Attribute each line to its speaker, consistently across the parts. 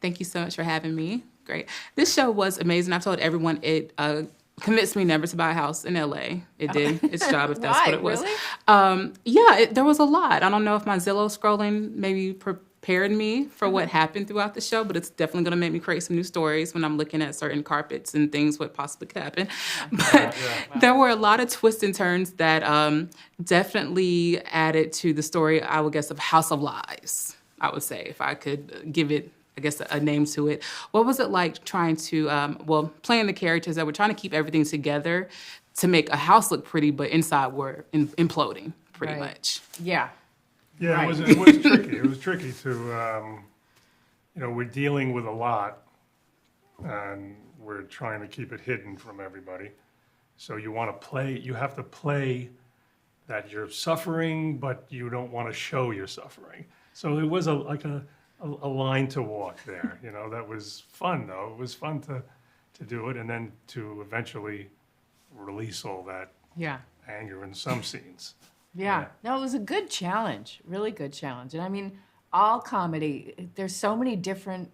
Speaker 1: Thank you so much for having me. Great. This show was amazing. I've told everyone it convinced me never to buy a house in LA. It did its job, if that's
Speaker 2: Why?
Speaker 1: what it was.
Speaker 2: Really?
Speaker 1: There was a lot. I don't know if my Zillow scrolling maybe prepared me for what happened throughout the show, but it's definitely going to make me create some new stories when I'm looking at certain carpets and things, what possibly could happen. But there were a lot of twists and turns that definitely added to the story, I would guess, of House of Lies, I would say, if I could give it, I guess, a name to it. What was it like trying to, playing the characters that were trying to keep everything together to make a house look pretty, but inside were imploding pretty much?
Speaker 2: Yeah.
Speaker 3: Yeah,
Speaker 2: Right.
Speaker 3: it was tricky. It was tricky to, we're dealing with a lot, and we're trying to keep it hidden from everybody. So you have to play that you're suffering, but you don't want to show you're suffering. So it was a line to walk there. That was fun though. It was fun to do it, and then to eventually release all that anger in some scenes.
Speaker 2: Yeah. No, it was a good challenge, really good challenge. And I mean, all comedy, there's so many different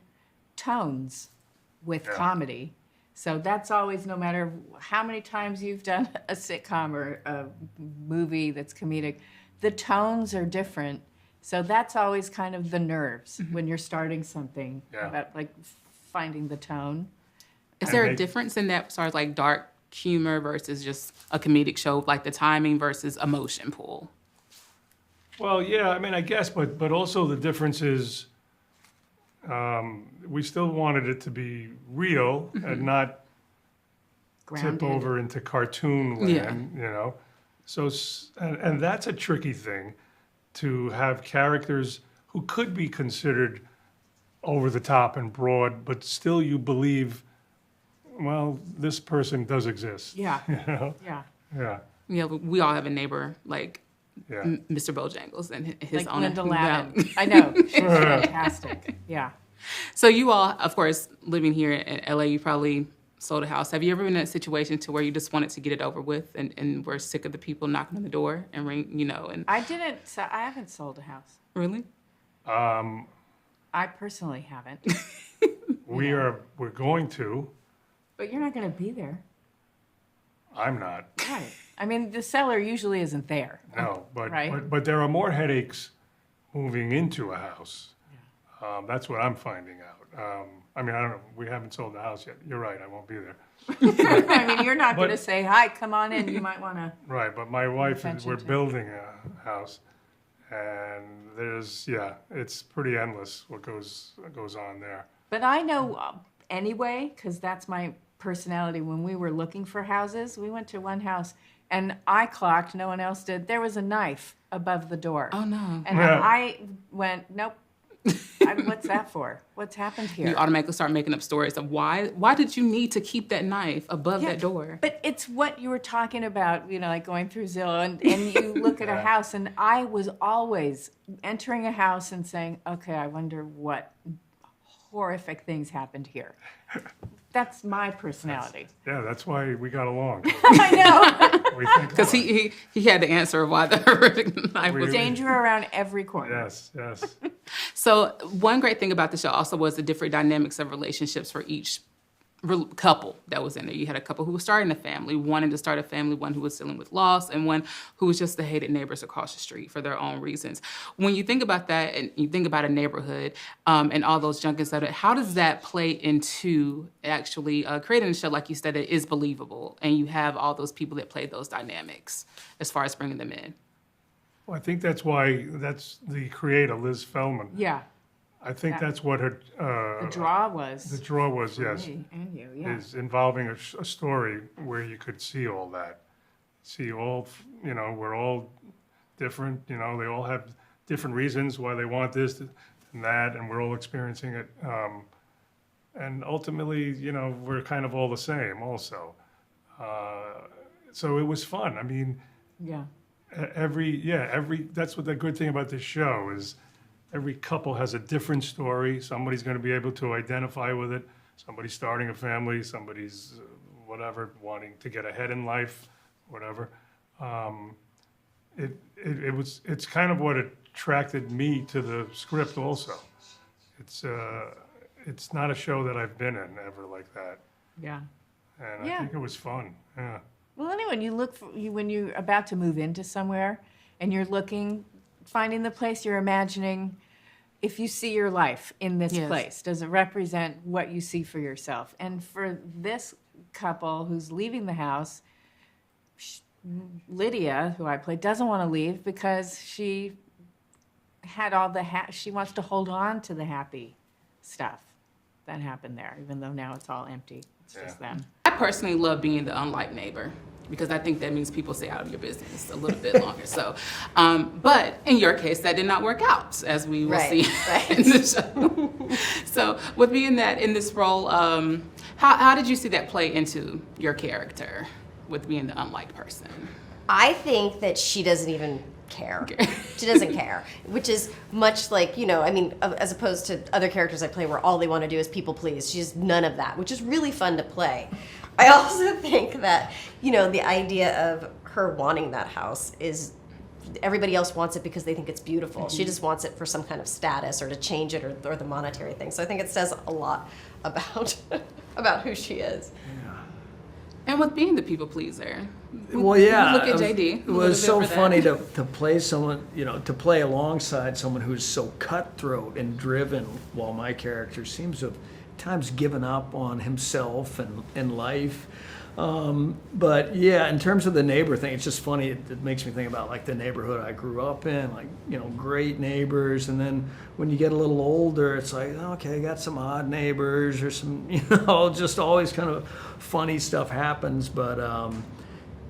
Speaker 2: tones with comedy. So that's always, no matter how many times you've done a sitcom or a movie that's comedic, the tones are different. So that's always kind of the nerves when you're starting something about like finding the tone.
Speaker 1: Is there a difference in that as far as like dark humor versus just a comedic show, like the timing versus emotion pool?
Speaker 3: Well, yeah, I mean, I guess, but also the difference is we still wanted it to be real and not
Speaker 2: Grounded.
Speaker 3: tip over into cartoon land, So, and that's a tricky thing, to have characters who could be considered over the top and broad, but still you believe, well, this person does exist.
Speaker 2: Yeah.
Speaker 3: Yeah.
Speaker 1: Yeah, we all have a neighbor like Mr. Bojangles and his
Speaker 2: Like
Speaker 1: own.
Speaker 2: Linda Lavin. I know. She's fantastic. Yeah.
Speaker 1: So you all, of course, living here in LA, you probably sold a house. Have you ever been in a situation to where you just wanted to get it over with and were sick of the people knocking on the door and ring, and
Speaker 2: I haven't sold a house.
Speaker 1: really?
Speaker 2: I personally haven't.
Speaker 3: We're going to.
Speaker 2: But you're not going to be there.
Speaker 3: I'm not.
Speaker 2: Right. I mean, the seller usually isn't there.
Speaker 3: No, but
Speaker 2: Right.
Speaker 3: but there are more headaches moving into a house. That's what I'm finding out. I mean, I don't know. We haven't sold the house yet. You're right. I won't be there.
Speaker 2: I mean, you're not going to say, hi, come on in. You might want to.
Speaker 3: Right, but my wife we're
Speaker 2: to.
Speaker 3: building a house, and it's pretty endless what goes on there.
Speaker 2: But I know anyway, because that's my personality. When we were looking for houses, we went to one house, and I clocked, no one else did, there was a knife above the door.
Speaker 1: Oh, no.
Speaker 2: And I went, nope. What's that for? What's happened here?
Speaker 1: You automatically start making up stories of why did you need to keep that knife above that door?
Speaker 2: But it's what you were talking about, like going through Zillow, and you look at a house, and I was always entering a house and saying, okay, I wonder what horrific things happened here. That's my personality.
Speaker 3: That's why we got along.
Speaker 2: I know.
Speaker 1: Because he had the answer of why the horrific knife was.
Speaker 2: Danger around every corner.
Speaker 3: Yes.
Speaker 1: So one great thing about the show also was the different dynamics of relationships for each couple that was in there. You had a couple who was starting a family, wanting to start a family, one who was dealing with loss, and one who was just the hated neighbors across the street for their own reasons. When you think about that and you think about a neighborhood and all those junkets, how does that play into actually creating a show, like you said, that is believable and you have all those people that play those dynamics as far as bringing them in?
Speaker 3: Well, I think that's the creator, Liz Feldman.
Speaker 2: Yeah.
Speaker 3: I think that's what her
Speaker 2: The draw was.
Speaker 3: the draw was. Yes,
Speaker 2: Me and you, yeah.
Speaker 3: is involving a story where you could see all that, we're all different. They all have different reasons why they want this and that, and we're all experiencing it. And ultimately, we're kind of all the same also. So it was fun. I mean,
Speaker 2: Yeah.
Speaker 3: that's what the good thing about this show is. Every couple has a different story. Somebody's going to be able to identify with it. Somebody's starting a family. Somebody's wanting to get ahead in life, whatever. It's kind of what attracted me to the script also. it's not a show that I've been in ever like that.
Speaker 2: Yeah.
Speaker 3: And
Speaker 2: Yeah.
Speaker 3: I think it was fun. Yeah.
Speaker 2: Well, anyway, when you're about to move into somewhere and you're finding the place you're imagining, if you see your life in this
Speaker 1: Yes.
Speaker 2: place, does it represent what you see for yourself? And for this couple who's leaving the house, Lydia, who I play, doesn't want to leave because she had all she wants to hold on to the happy stuff that happened there, even though now it's all empty. It's just them.
Speaker 1: I personally love being the unliked neighbor because I think that means people stay out of your business a little bit longer. So, but in your case, that did not work out, as we will see in the show. So, with being that in this role, how did you see that play into your character with being the unliked person?
Speaker 4: I think that she doesn't even care. She doesn't care, which is much like, I mean, as opposed to other characters I play where all they want to do is people please. She's none of that, which is really fun to play. I also think that, the idea of her wanting that house is everybody else wants it because they think it's beautiful. She just wants it for some kind of status or to change it or the monetary thing. So I think it says a lot about about who she is.
Speaker 1: And with being the people pleaser.
Speaker 5: Well, yeah.
Speaker 1: Look at JD.
Speaker 5: It was so funny to play someone, to play alongside someone who's so cutthroat and driven, while my character seems to have at times given up on himself and life. But yeah, in terms of the neighbor thing, it's just funny. It makes me think about like the neighborhood I grew up in, like, great neighbors. And then when you get a little older, it's like, okay, got some odd neighbors or some, just always kind of funny stuff happens. But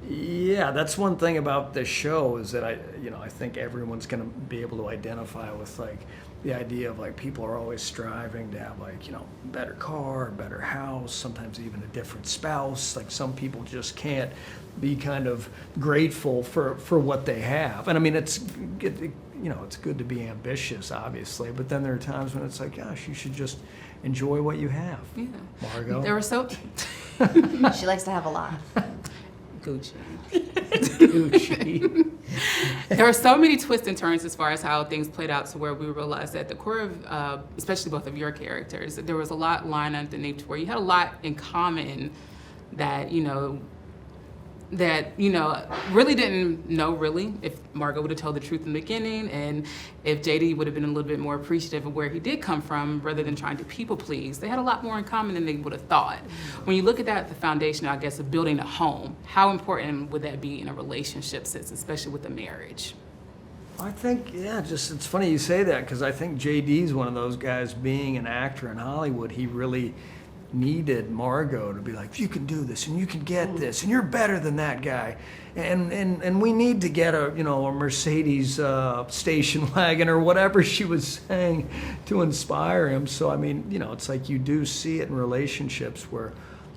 Speaker 5: yeah, that's one thing about this show is that I think everyone's going to be able to identify with like the idea of like people are always striving to have like, better car, better house, sometimes even a different spouse. Like some people just can't be kind of grateful for what they have. And I mean, it's good to be ambitious, obviously, but then there are times when it's like, gosh, you should just enjoy what you have.
Speaker 1: Yeah.
Speaker 5: Margot?
Speaker 1: There were
Speaker 4: She likes to have a lot.
Speaker 1: Gucci.
Speaker 5: Gucci.
Speaker 1: There were so many twists and turns as far as how things played out to where we realized that the core of, especially both of your characters, there was a lot lying underneath to where you had a lot in common that, really didn't know really if Margot would have told the truth in the beginning and if JD would have been a little bit more appreciative of where he did come from rather than trying to people please. They had a lot more in common than they would have thought. When you look at that, the foundation, I guess, of building a home, how important would that be in a relationship sense, especially with a marriage?
Speaker 5: I think, it's funny you say that because I think JD's one of those guys, being an actor in Hollywood, he really needed Margot to be like, you can do this and you can get this and you're better than that guy, and we need to get a Mercedes station wagon or whatever she was saying to inspire him. So I mean, it's like you do see it in relationships where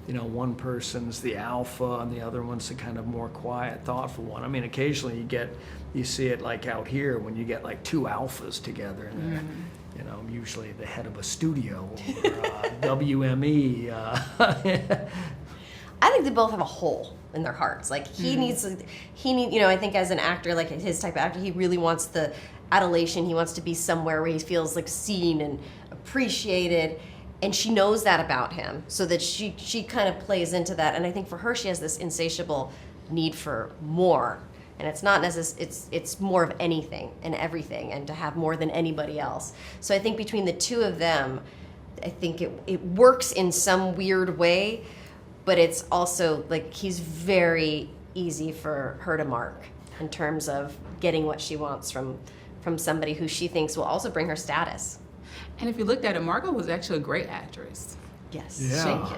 Speaker 5: one person's the alpha and the other one's the kind of more quiet, thoughtful one. I mean, occasionally you see it like out here when you get like two alphas together and they're usually the head of a studio or WME.
Speaker 4: I think they both have a hole in their hearts. Like he needs, I think as an actor, like his type of actor, he really wants the adulation. He wants to be somewhere where he feels like seen and appreciated. And she knows that about him, so that she kind of plays into that. And I think for her, she has this insatiable need for more. And it's not necessarily, it's more of anything and everything, and to have more than anybody else. So I think between the two of them, I think it works in some weird way, but it's also like he's very easy for her to mark in terms of getting what she wants from somebody who she thinks will also bring her status.
Speaker 1: And if you looked at it, Margot was actually a great actress.
Speaker 4: Yes.
Speaker 5: Yeah.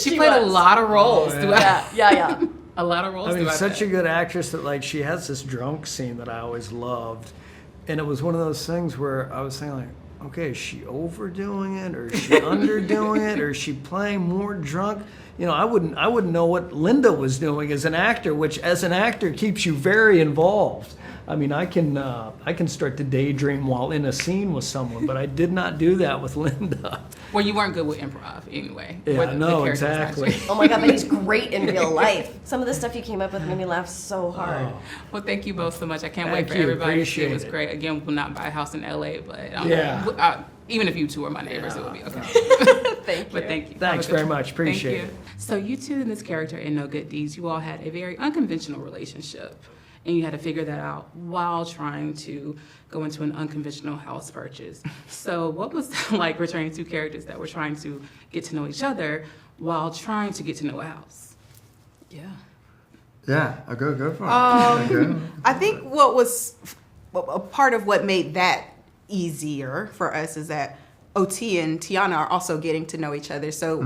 Speaker 1: She played a lot of roles throughout.
Speaker 4: Yeah.
Speaker 1: A lot of roles.
Speaker 5: I mean,
Speaker 1: throughout
Speaker 5: such
Speaker 1: that.
Speaker 5: a good actress that like she has this drunk scene that I always loved, and it was one of those things where I was saying like, okay, is she overdoing it or is she underdoing it or is she playing more drunk? I wouldn't know what Linda was doing as an actor, which as an actor keeps you very involved. I mean, I can start to daydream while in a scene with someone, but I did not do that with Linda.
Speaker 1: Well, you weren't good with improv anyway.
Speaker 5: Yeah, no, exactly.
Speaker 4: Oh my God, but he's great in real life. Some of the stuff you came up with made me laugh so hard.
Speaker 1: Well, thank you both so much. I can't
Speaker 5: Thank
Speaker 1: wait for
Speaker 5: you.
Speaker 1: everybody to see it.
Speaker 5: Appreciate
Speaker 1: It was
Speaker 5: it.
Speaker 1: great. Again, we'll not buy a house in LA, but
Speaker 5: Yeah.
Speaker 1: Even if you two were my neighbors, it would be okay.
Speaker 4: Thank you.
Speaker 1: But thank you.
Speaker 5: Thanks
Speaker 1: Have a good
Speaker 5: very
Speaker 1: time.
Speaker 5: much. Appreciate
Speaker 1: Thank
Speaker 5: it.
Speaker 1: you. So you two in this character in No Good Deeds, you all had a very unconventional relationship. And you had to figure that out while trying to go into an unconventional house purchase. So what was that like portraying two characters that were trying to get to know each other while trying to get to know a house?
Speaker 6: Yeah, I'll go for it. Okay.
Speaker 7: I think what was a part of what made that easier for us is that OT and Teyonah are also getting to know each other. So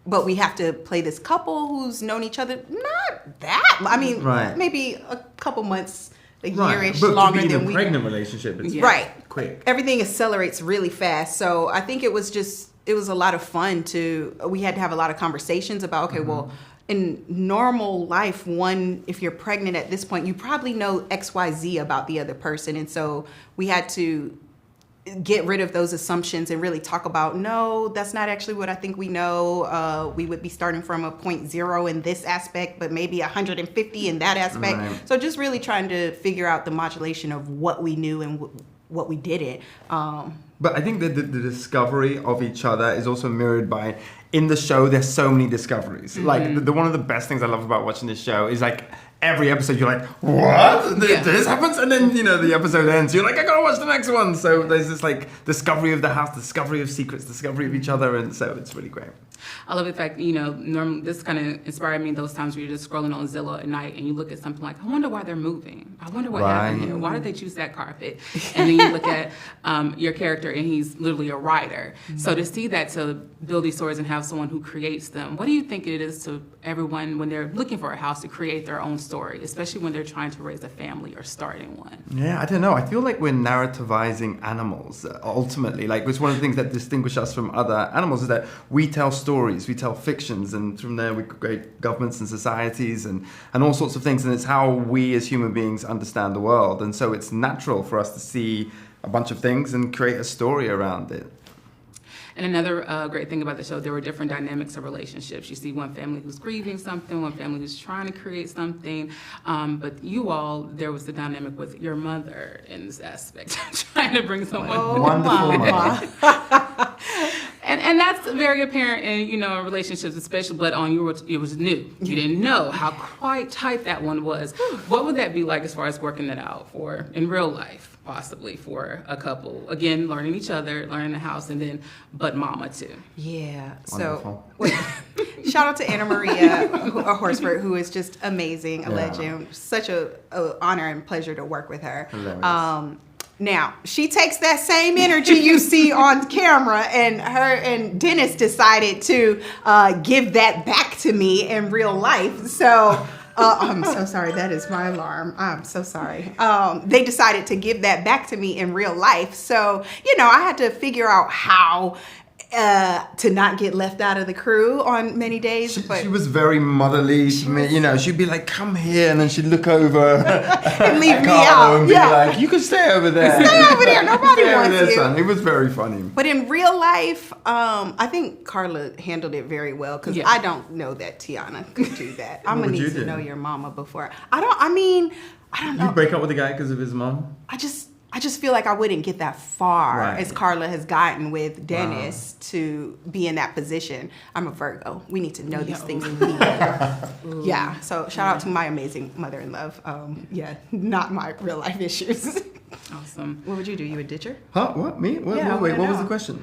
Speaker 7: but we have to play this couple who's known each other not that. I mean,
Speaker 6: Right.
Speaker 7: maybe a couple months, a
Speaker 6: Right,
Speaker 7: yearish
Speaker 6: but
Speaker 7: longer
Speaker 6: to be in
Speaker 7: than
Speaker 6: a
Speaker 7: we.
Speaker 6: pregnant relationship, it's
Speaker 1: Yeah.
Speaker 7: Right.
Speaker 6: quick.
Speaker 7: Everything accelerates really fast. So I think it was a lot of fun we had to have a lot of conversations about, okay, well, in normal life, if you're pregnant at this point, you probably know XYZ about the other person. And so we had to get rid of those assumptions and really talk about, no, that's not actually what I think we know. We would be starting from a 0.0 in this aspect, but maybe 150 in that aspect.
Speaker 6: Right.
Speaker 7: So just really trying to figure out the modulation of what we knew and what we didn't.
Speaker 6: But I think that the discovery of each other is also mirrored by, in the show, there's so many discoveries. Like, the one of the best things I love about watching this show is like, every episode you're like, what? This happens? And then, the episode ends. You're like, I gotta watch the next one. So there's this like discovery of the house, discovery of secrets, discovery of each other. And so it's really great.
Speaker 1: I love the fact, this kind of inspired me those times where you're just scrolling on Zillow at night and you look at something like, I wonder why they're moving. I wonder what happened here. Why did they choose that carpet? And then you look at your character and he's literally a writer. So to see that, to build these stories and have someone who creates them, what do you think it is to everyone when they're looking for a house to create their own story, especially when they're trying to raise a family or starting one?
Speaker 6: Yeah, I don't know. I feel like we're narrativizing animals, ultimately. Like, it's one of the things that distinguish us from other animals is that we tell stories, we tell fictions, and from there we create governments and societies and all sorts of things. And it's how we as human beings understand the world. And so it's natural for us to see a bunch of things and create a story around it.
Speaker 1: And another great thing about the show, there were different dynamics of relationships. You see one family who's grieving something, one family who's trying to create something. But there was the dynamic with your mother in this aspect, trying to bring someone.
Speaker 6: Wonderful mother.
Speaker 1: And that's very apparent in, relationships, especially, but on yours, it was new. You didn't know how quite tight that one was. What would that be like as far as working that out in real life, possibly, for a couple? Again, learning each other, learning the house, and then, but mama too.
Speaker 7: Yeah.
Speaker 6: Wonderful.
Speaker 7: So, shout out to Anna Maria Horsford, who is just amazing, a
Speaker 6: Yeah.
Speaker 7: legend. Such a honor and pleasure to work with her.
Speaker 6: Hilarious.
Speaker 7: Now, she takes that same energy you see on camera, and her and Dennis decided to give that back to me in real life. So, I'm so sorry. That is my alarm. I'm so sorry. They decided to give that back to me in real life. So, I had to figure out how to not get left out of the crew on many days.
Speaker 6: She was very motherly. She'd be like, come here. And then she'd look over
Speaker 7: and leave me
Speaker 6: Carlo
Speaker 7: out.
Speaker 6: and be like, you can stay over there.
Speaker 7: Stay over there. Nobody
Speaker 6: Stay over
Speaker 7: wants
Speaker 6: there,
Speaker 7: you.
Speaker 6: son. It was very funny.
Speaker 7: But in real life, I think Carla handled it very well because I don't know that Teyonah could do that. I'm
Speaker 6: What
Speaker 7: gonna
Speaker 6: would you
Speaker 7: need to
Speaker 6: do?
Speaker 7: know your mama before. I don't know.
Speaker 6: You break up with the guy because of his mom?
Speaker 7: I just feel like I wouldn't get that far
Speaker 6: Right.
Speaker 7: as Carla has gotten with Dennis to be in that position. I'm a Virgo. We need to know these things immediately. Yeah. So shout out to my amazing mother-in-law. Not my real life issues.
Speaker 1: Awesome.
Speaker 7: What would you do? You would ditch her?
Speaker 6: Huh? What? Me? Wait,
Speaker 7: Yeah, I
Speaker 6: what
Speaker 7: wanna
Speaker 6: was
Speaker 7: know.
Speaker 6: the question?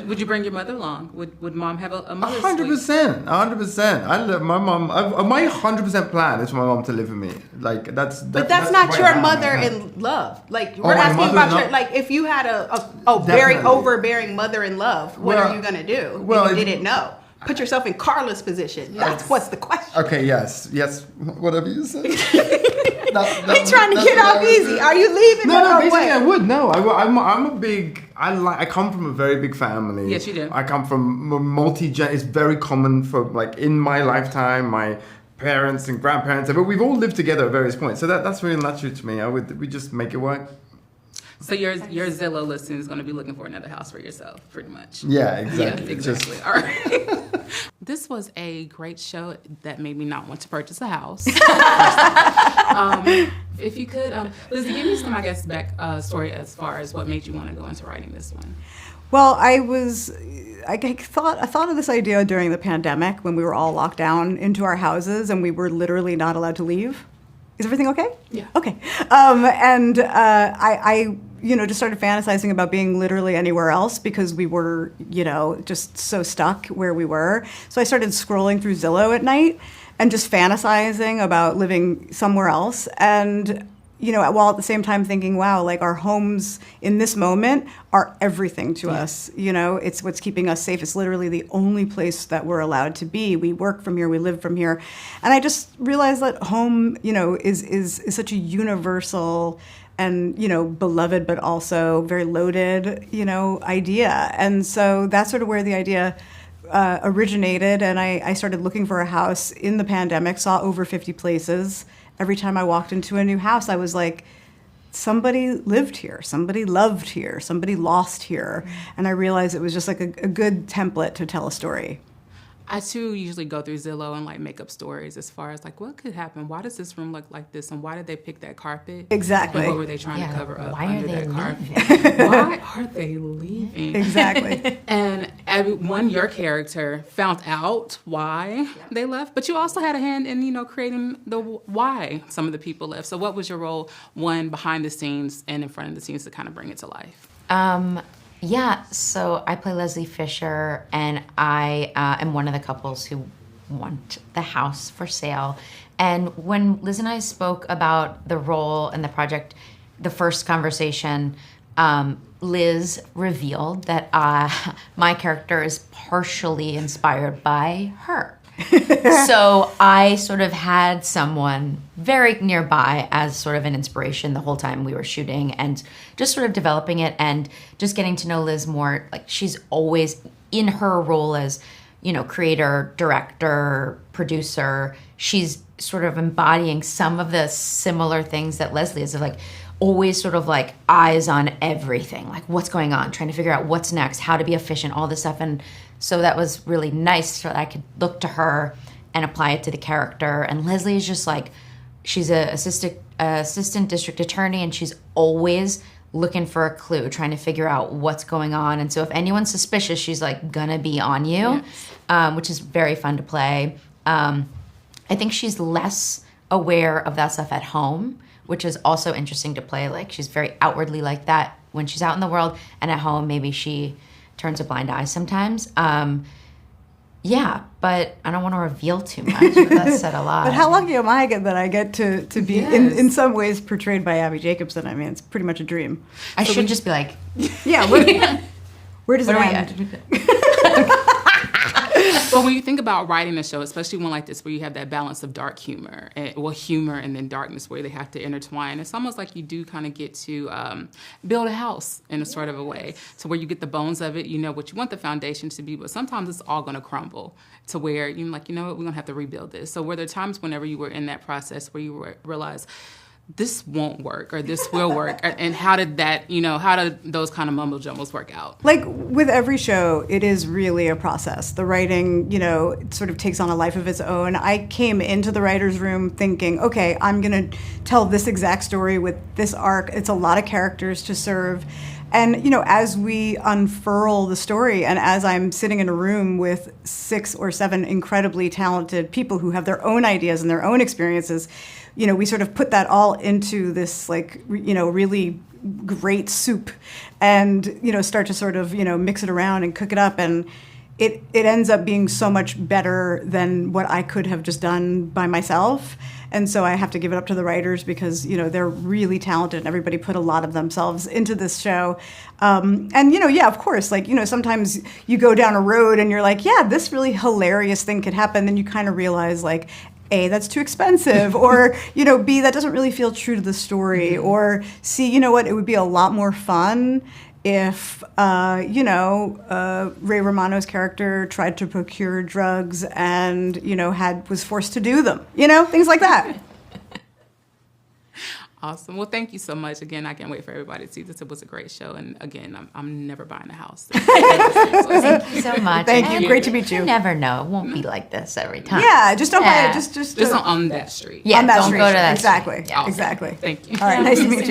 Speaker 1: Would you bring your mother along? Would mom have a mother's
Speaker 6: 100%. 100%. I love my mom. My 100% plan is for my mom to live with me. Like, that's
Speaker 7: not
Speaker 6: right
Speaker 7: your
Speaker 6: now,
Speaker 7: mother
Speaker 6: yeah.
Speaker 7: in love. Like
Speaker 6: Oh,
Speaker 7: we're
Speaker 6: my
Speaker 7: asking about
Speaker 6: mother-in-law?
Speaker 7: your if you had a very
Speaker 6: Definitely.
Speaker 7: overbearing mother in love, what
Speaker 6: Well,
Speaker 7: are you gonna do?
Speaker 6: well,
Speaker 7: If you
Speaker 6: it-
Speaker 7: didn't know. Put yourself in Carla's position. That's what's the question.
Speaker 6: Okay, yes. Whatever you say.
Speaker 7: He's trying to get off easy. Are you leaving?
Speaker 6: No,
Speaker 7: or
Speaker 6: basically
Speaker 7: what?
Speaker 6: I would. No, I'm a big. I come from a very big family.
Speaker 1: Yes, you do.
Speaker 6: I come from multi-gen. It's very common for in my lifetime, my parents and grandparents, but we've all lived together at various points. So that's really natural to me. We just make it work.
Speaker 1: So your Zillow listing is going to be looking for another house for yourself, pretty much.
Speaker 6: Yeah, exactly.
Speaker 1: Yeah, exactly. All right. This was a great show that made me not want to purchase a house. If you could, Lizzie, give me some, I guess, back story as far as what made you want to go into writing this one.
Speaker 7: Well, I thought of this idea during the pandemic when we were all locked down into our houses and we were literally not allowed to leave. Is everything okay?
Speaker 1: Yeah.
Speaker 7: Okay. I just started fantasizing about being literally anywhere else because we were, just so stuck where we were. So I started scrolling through Zillow at night and just fantasizing about living somewhere else. And while at the same time thinking, wow, like our homes in this moment are everything to us. It's what's keeping us safe. It's literally the only place that we're allowed to be. We work from here, we live from here. And I just realized that home, is such a universal and, beloved, but also very loaded, idea. And so that's sort of where the idea originated. And I started looking for a house in the pandemic, saw over 50 places. Every time I walked into a new house, I was like, somebody lived here, somebody loved here, somebody lost here. And I realized it was just like a good template to tell a story.
Speaker 1: I too usually go through Zillow and like make up stories as far as like what could happen. Why does this room look like this, and why did they pick that carpet?
Speaker 7: Exactly.
Speaker 1: And what were they trying to cover up under that carpet?
Speaker 2: Leaving?
Speaker 1: Why are they leaving?
Speaker 7: Exactly.
Speaker 1: And your character found out why they left, but you also had a hand in creating the why some of the people left. So what was your role, one behind the scenes and in front of the scenes, to kind of bring it to life?
Speaker 8: Yeah, so I play Leslie Fisher, and I am one of the couples who want the house for sale. And when Liz and I spoke about the role and the project, the first conversation, Liz revealed that my character is partially inspired by her. So I sort of had someone very nearby as sort of an inspiration the whole time we were shooting, and just sort of developing it and just getting to know Liz more. Like, she's always in her role as, creator, director, producer. She's sort of embodying some of the similar things that Leslie is, of like always sort of like eyes on everything, like what's going on, trying to figure out what's next, how to be efficient, all this stuff. And so that was really nice, so that I could look to her and apply it to the character. And Leslie is just like, she's an assistant district attorney, and she's always looking for a clue, trying to figure out what's going on. And so if anyone's suspicious, she's like gonna be on you, which is very fun to play. I think she's less aware of that stuff at home, which is also interesting to play. Like, she's very outwardly like that when she's out in the world, and at home maybe she turns a blind eye sometimes. But I don't want to reveal too much. But that said a lot.
Speaker 7: But how lucky am I that I get to be in some ways portrayed by Abbi Jacobson? I mean, it's pretty much a dream.
Speaker 8: I should just be like,
Speaker 7: Yeah, where does it end?
Speaker 1: But when you think about writing a show, especially one like this where you have that balance of dark humor, humor and then darkness where they have to intertwine, it's almost like you do kind of get to build a house in a sort of a way, to where you get the bones of it, what you want the foundation to be, but sometimes it's all going to crumble to where you're like, we're going to have to rebuild this. So were there times whenever you were in that process where you realized, this won't work or this will work, and how did those kind of mumble jumbles work out?
Speaker 7: Like with every show, it is really a process. The writing, it sort of takes on a life of its own. I came into the writer's room thinking, okay, I'm going to tell this exact story with this arc. It's a lot of characters to serve. And, as we unfurl the story, and as I'm sitting in a room with 6 or 7 incredibly talented people who have their own ideas and their own experiences, we sort of put that all into this, really great soup, and, start to sort of, mix it around and cook it up. And it ends up being so much better than what I could have just done by myself. And so I have to give it up to the writers because, they're really talented, and everybody put a lot of themselves into this show. And, of course, sometimes you go down a road and you're like, yeah, this really hilarious thing could happen. Then you kind of realize, like, A, that's too expensive, or, B, that doesn't really feel true to the story, or C, it would be a lot more fun if, Ray Romano's character tried to procure drugs and, was forced to do them, things like that.
Speaker 1: Awesome. Well, thank you so much. Again, I can't wait for everybody to see this. It was a great show. And again, I'm never buying a house.
Speaker 8: Thank you so much.
Speaker 9: Thank you.
Speaker 8: And
Speaker 9: Great to meet you.
Speaker 8: You never know. It won't be like this every time.
Speaker 9: Yeah, just don't buy
Speaker 8: Yeah.
Speaker 9: it. Just
Speaker 1: Just on that street.
Speaker 8: Yeah,
Speaker 9: on that
Speaker 8: don't
Speaker 9: street.
Speaker 8: go to that
Speaker 9: Exactly.
Speaker 8: street. Yeah.
Speaker 9: Exactly.
Speaker 1: Thank you.
Speaker 9: All right. Nice to meet you.